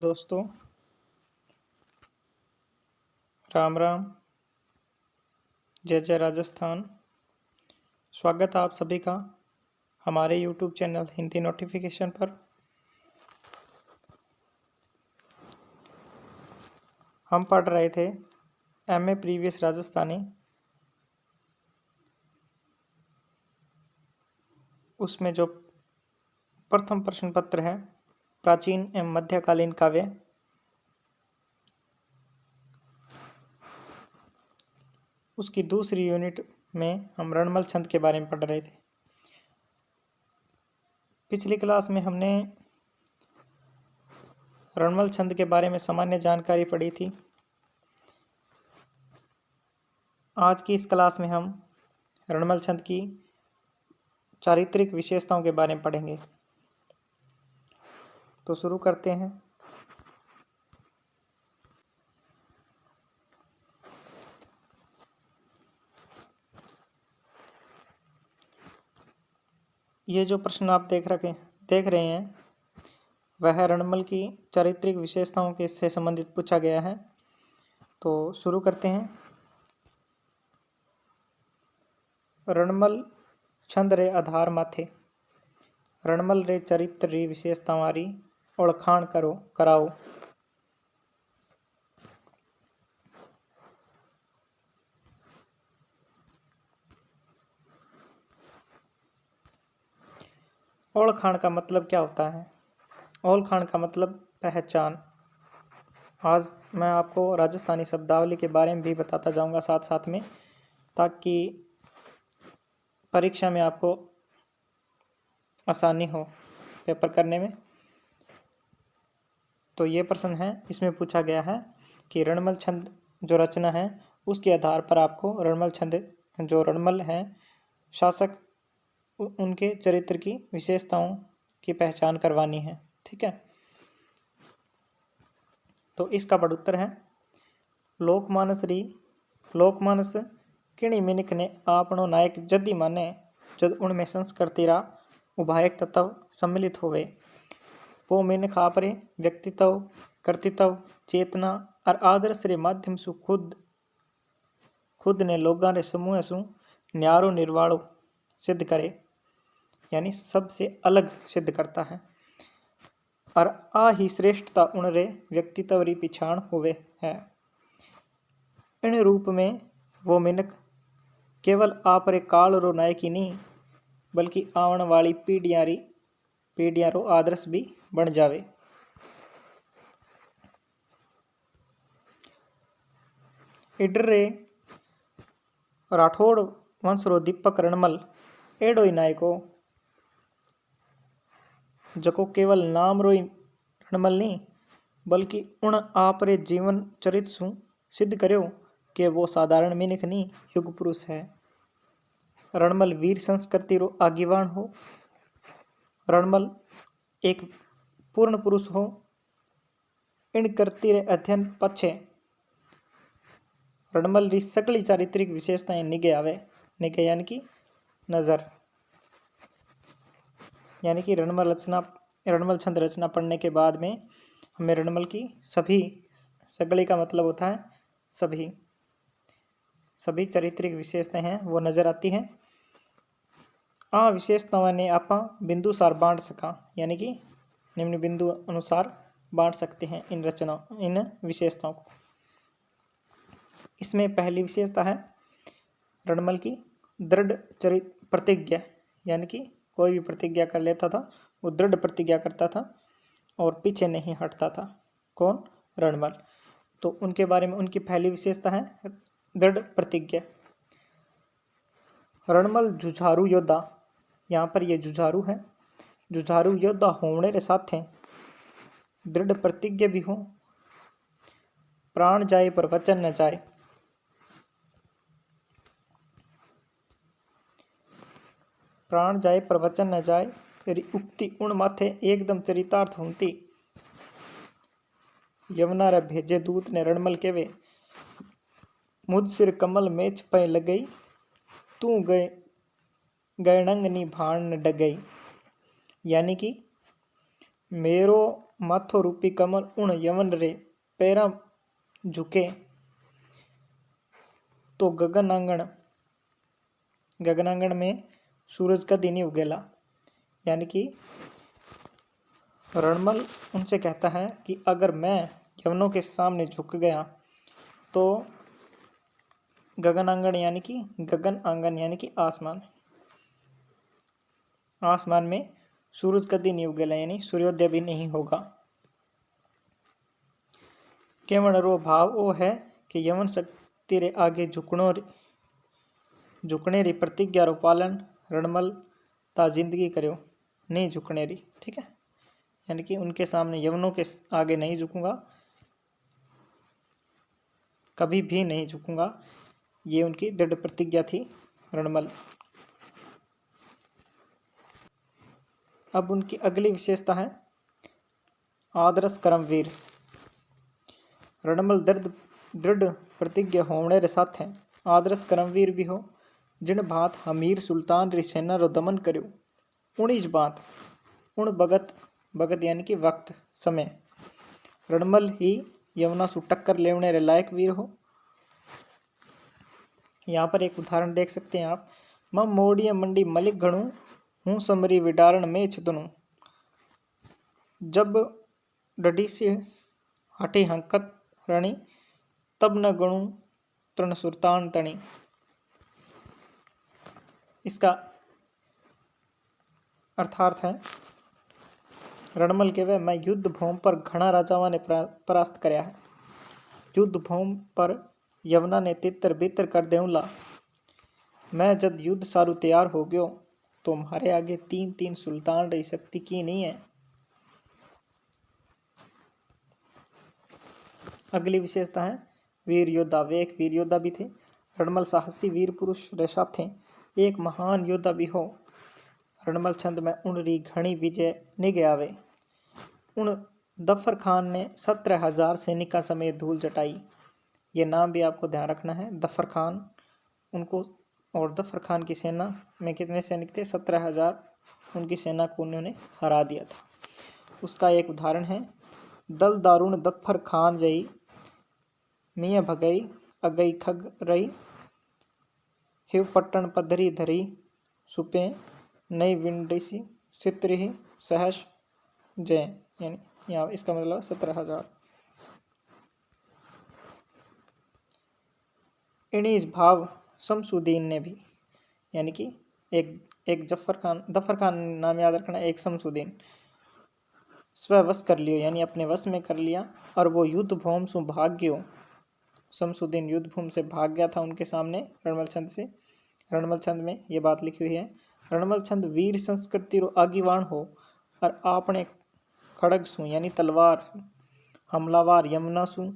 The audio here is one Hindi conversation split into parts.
दोस्तों, राम राम। जय जय राजस्थान। स्वागत है आप सभी का हमारे YouTube चैनल हिंदी नोटिफिकेशन पर। हम पढ़ रहे थे MA प्रीवियस राजस्थानी। उसमें जो प्रथम प्रश्न पत्र है प्राचीन एवं मध्यकालीन काव्य, उसकी दूसरी यूनिट में हम रणमल छंद के बारे में पढ़ रहे थे। पिछली क्लास में हमने रणमल छंद के बारे में सामान्य जानकारी पढ़ी थी। आज की इस क्लास में हम रणमल छंद की चारित्रिक विशेषताओं के बारे में पढ़ेंगे। तो शुरू करते हैं। ये जो प्रश्न आप देख रहे हैं वह रणमल की चारित्रिक विशेषताओं के से संबंधित पूछा गया है। तो शुरू करते हैं। रणमल छंद रे आधार माथे, रणमल रे चरित्र री विशेषतावारी ओळखाण कराओ। ओळखाण का मतलब क्या होता है? ओळखाण का मतलब पहचान। आज मैं आपको राजस्थानी शब्दावली के बारे में भी बताता जाऊंगा साथ साथ में, ताकि परीक्षा में आपको आसानी हो पेपर करने में। तो ये प्रश्न है, इसमें पूछा गया है कि रणमल छंद जो रचना है उसके आधार पर आपको रणमल छंद जो रणमल है शासक उनके चरित्र की विशेषताओं की पहचान करवानी है। ठीक है, तो इसका बढ़ोत्तर है। लोकमानस किणी मिनख ने आपनो नायक जदि माने जद उनमें संस्कृति रा उभायक तत्व सम्मिलित होवे। वो मिनख आपरे व्यक्तित्व, कर्तृत्व, चेतना और आदर्श रे माध्यम सु खुद ने लोगां रे समूह सु न्यारो निर्वाणो सिद्ध करे, यानी सबसे अलग सिद्ध करता है। और आ ही श्रेष्ठता उनरे व्यक्तित्व री पिछाण होवे है। इन रूप में वो मिनक केवल आप रे काल रो नायक ही नहीं, बल्कि आवन वाली पीढ़ियां रो आदर्श भी बन जावे। इडर रे राठौड़ वंश रो दीपक रणमल एडो ही नायक हो जको केवल नाम रो रणमल नहीं, बल्कि उन आप रे जीवन चरित्र सु सिद्ध कर्यो कि वो साधारण मिनख नहीं, युग पुरुष है। रणमल वीर संस्कृति रो आगीवान हो। रणमल एक पूर्ण पुरुष हो। इन करती रे अध्ययन पछे रणमल री सगली चारित्रिक विशेषताएं निगे आवे। निगे यानी कि नजर, यानी कि रणमल छंद रचना पढ़ने के बाद में हमें रणमल की सगली का मतलब होता है सभी चारित्रिक विशेषताएं हैं वो नजर आती हैं। आ विशेषताओं ने आप बिंदुसार बांट सका, यानी कि निम्न बिंदु अनुसार बांट सकते हैं इन विशेषताओं को। इसमें पहली विशेषता है रणमल की दृढ़ प्रतिज्ञा, यानी कि कोई भी प्रतिज्ञा कर लेता था वो दृढ़ प्रतिज्ञा करता था और पीछे नहीं हटता था। कौन? रणमल। तो उनके बारे में उनकी पहली विशेषता है दृढ़ प्रतिज्ञा। रणमल जुझारू योद्धा, यहाँ पर ये जुझारू है। जुझारू योद्धा होने के साथ हैं दृढ़ प्रतिज्ञा भी हो। प्राण जाए पर वचन न जाए। प्राण जाए पर वचन न जाए तेरी उक्ति उन माथे एकदम चरितार्थ होती। यमुना रे भेजे दूत ने रणमल केवे मुझ सिर कमल मेच पे लगई, तू गयणंग नी भाण न डगई। यानी कि मेरो माथो रूपी कमल उन यवन रे पैरा झुके तो गगनांगण में सूरज कदी नहीं उगेला। यानी कि रणमल उनसे कहता है कि अगर मैं यवनों के सामने झुक गया तो गगन आंगन यानी कि आसमान में सूरज कदी नहीं उगेला, यानी सूर्योदय भी नहीं होगा। केवल रो भाव वो है कि यवन शक्ति रे आगे झुकने री प्रतिज्ञा रो पालन रणमल ता जिंदगी करो नहीं झुकने री। ठीक है, यानी कि उनके सामने यवनों के आगे नहीं झुकूंगा, कभी भी नहीं झुकूंगा, ये उनकी दृढ़ प्रतिज्ञा थी रणमल। अब उनकी अगली विशेषता है आदर्श कर्मवीर। रणमल दृढ़ प्रतिज्ञा होने रे साथ है आदर्श कर्मवीर भी हो, जिन भांत हमीर सुल्तान री सेना रो दमन कर्यो उन्नीस बात उन भगत यानी कि वक्त समय रणमल ही यमुना सु टक्कर लेवने रे लायक वीर हो। यहाँ पर एक उदाहरण देख सकते हैं आप। मम मोड़िया मंडी मलिक गणु हूँ समरी विडारण में छुतनु, जब डडी से हटी हंकत रणी तब न गणु तृण सुल्तान तणी। इसका अर्थार्थ है रणमल के वे मैं युद्ध भूमि पर घना राजाओं ने परास्त करया है, युद्ध भूमि पर यवना ने तितर बितर कर देऊला। मैं जब युद्ध सारू तैयार हो गयो तो हमारे आगे तीन तीन सुल्तान रही शक्ति की नहीं है। अगली विशेषता है वीर योद्धा। वे एक वीर योद्धा भी थे। रणमल साहसी वीर पुरुष रेशा थे, एक महान योद्धा भी हो। रणमल छंद में उनरी घनी विजय निगे आवे। उन दफर खान ने 17,000 सैनिका समेत धूल जटाई। ये नाम भी आपको ध्यान रखना है, दफर खान उनको, और दफर खान की सेना में कितने सैनिक थे? 17,000। उनकी सेना को उन्होंने हरा दिया था। उसका एक उदाहरण है दल दारुण दफर खान जई मियाँ भगई अगई खग रही हिव पट्टन पधरी धरी सुपे नई विंडसी सितरिह सहस जय। यानी यहाँ इसका मतलब 17,000। इन्हीं भाव शमसुद्दीन ने भी, यानी कि एक दफर खान नाम याद रखना, एक शमसुद्दीन स्ववश कर लियो, यानी अपने वश में कर लिया, और वो युद्ध भूमि से भाग गयो। शमसुद्दीन युद्ध भूमि से भाग गया था उनके सामने रणमल छंद से। रणमल छंद में ये बात लिखी हुई है। रणमल छंद वीर संस्कृति रो आगीवान हो और आपने खड़ग सु यानी तलवार हमलावार यमुना सु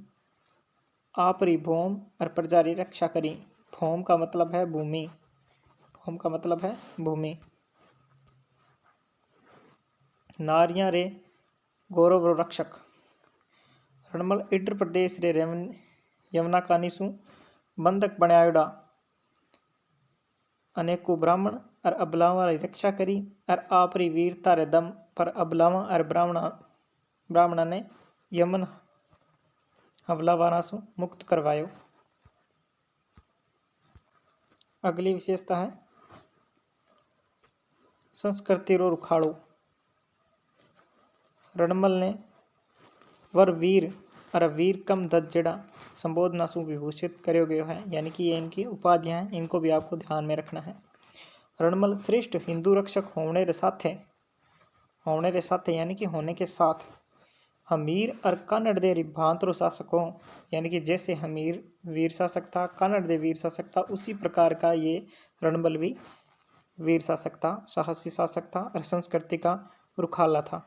आपरी भूम और प्रजा री रक्षा करी। भूम का मतलब है भूमि, भूम का मतलब है भूमि। नारियां रे गौरव रो रक्षक। रणमल इडर प्रदेश रे यमुना कानी सु बंधक बनायोड़ा अनेकों ब्राह्मण और अबलावा री रक्षा करी और आपरी वीरता रे दम पर अबलावा और ब्राह्मणा ने यमन हमलावारा सु मुक्त करवायो। अगली विशेषता है संस्कृति रो रुखाड़ो। रणमल ने वर वीर और वीर कम दत्त जड़ा संबोधना सु विभूषित करो गयो है, यानी कि ये इनकी उपाधियां हैं, इनको भी आपको ध्यान में रखना है। रणमल श्रेष्ठ हिंदू रक्षक होने रे साथे यानी कि होने के साथ हमीर और कन्नड़ दे भांत रो शासक हो, यानी कि जैसे हमीर वीर शासक था, कन्नड़ दे वीर शासक था, उसी प्रकार का ये रणबल भी वीर शासक था, साहसी शासक था और संस्कृति का रुखाला था,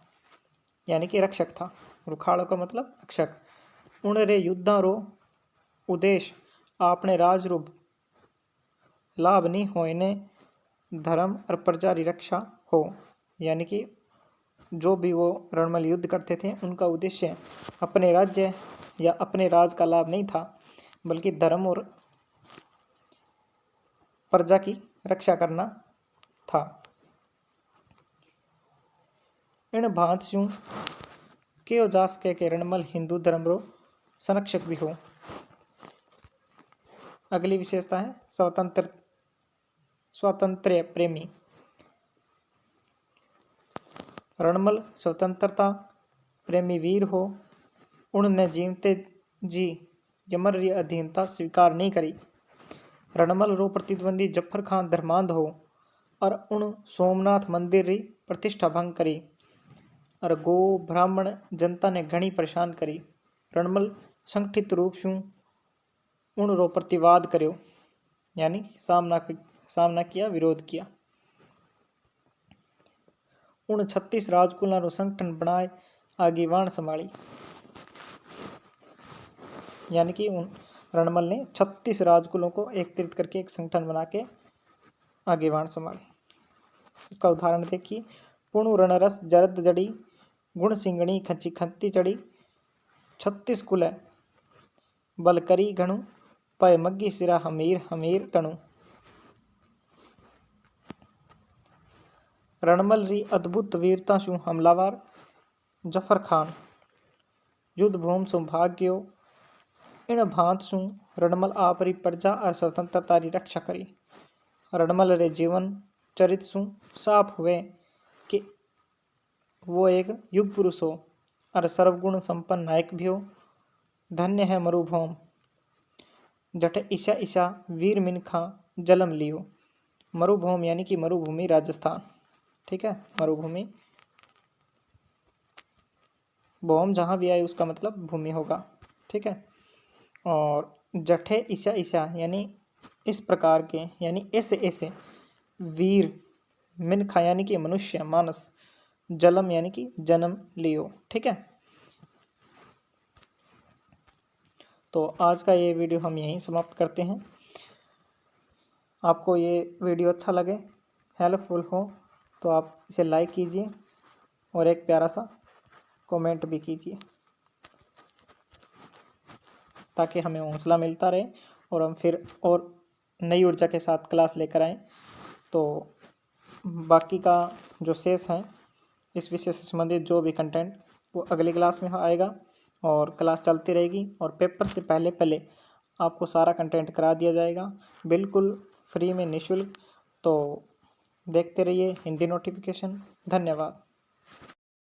यानी कि रक्षक था। रुखाड़ो का मतलब रक्षक। उन रे युद्धा रो उद्देश्य आपने राज रो लाभ नहीं होने धर्म और प्रजा री रक्षा हो, यानी कि जो भी वो रणमल युद्ध करते थे उनका उद्देश्य अपने राज्य या अपने राज का लाभ नहीं था, बल्कि धर्म और प्रजा की रक्षा करना था। इन भांत स्यों कहो जा सके कि रणमल हिंदू धर्म रो संरक्षक भी हो। अगली विशेषता है स्वातंत्र्य प्रेमी। रणमल स्वतंत्रता प्रेमी वीर हो। उनने जीवते जी यमर री अधीनता स्वीकार नहीं करी। रणमल रो प्रतिद्वंदी जफर खान धर्मांध हो और उन सोमनाथ मंदिर री प्रतिष्ठा भंग करी और गो ब्राह्मण जनता ने घनी परेशान करी। रणमल संगठित रूप से उन रो प्रतिवाद कर्यो, यानी सामना किया, विरोध किया। उन 36 राजकुलों रो संगठन बनाए आगेवान संभाली, यानी कि उन रणमल ने 36 राजकुलों को एकत्रित करके एक संगठन बना के आगेवान संभाले। इसका उदाहरण देखिए, पुणु रणरस जरद जड़ी गुण सिंगणी खची खंती चढ़ी 36 कुल बल करी घणु पय मग्गी सिरा हमीर हमीर तणु। रणमल री अद्भुत वीरता सु हमलावर जफर खान युद्ध भूमि सु भाग गयो। इन भांत सु रणमल आप री प्रजा और स्वतंत्रता री रक्षा करी। रणमल रे जीवन चरित्र सु साफ हुए कि वो एक युग पुरुष हो और सर्वगुण संपन्न नायक भी हो। धन्य है मरुभूम जठे ईशा ईशा वीर मिनखा जन्म लियो। मरुभूमि यानी कि मरुभूमि राजस्थान, ठीक है। मरुभूमि भूम जहां भी आए उसका मतलब भूमि होगा, ठीक है। और जठे ईशा ईशा यानी इस प्रकार के, यानी ऐसे ऐसे वीर मिनखा यानी कि मनुष्य मानस, जलम यानी कि जन्म लियो, ठीक है। तो आज का ये वीडियो हम यहीं समाप्त करते हैं। आपको ये वीडियो अच्छा लगे, हेल्पफुल हो तो आप इसे लाइक कीजिए और एक प्यारा सा कमेंट भी कीजिए ताकि हमें हौसला मिलता रहे और हम फिर और नई ऊर्जा के साथ क्लास लेकर आएँ। तो बाकी का जो शेष है इस विषय से संबंधित जो भी कंटेंट वो अगली क्लास में आएगा और क्लास चलती रहेगी और पेपर से पहले पहले आपको सारा कंटेंट करा दिया जाएगा बिल्कुल फ्री में, निःशुल्क। तो देखते रहिए हिंदी नोटिफिकेशन। धन्यवाद।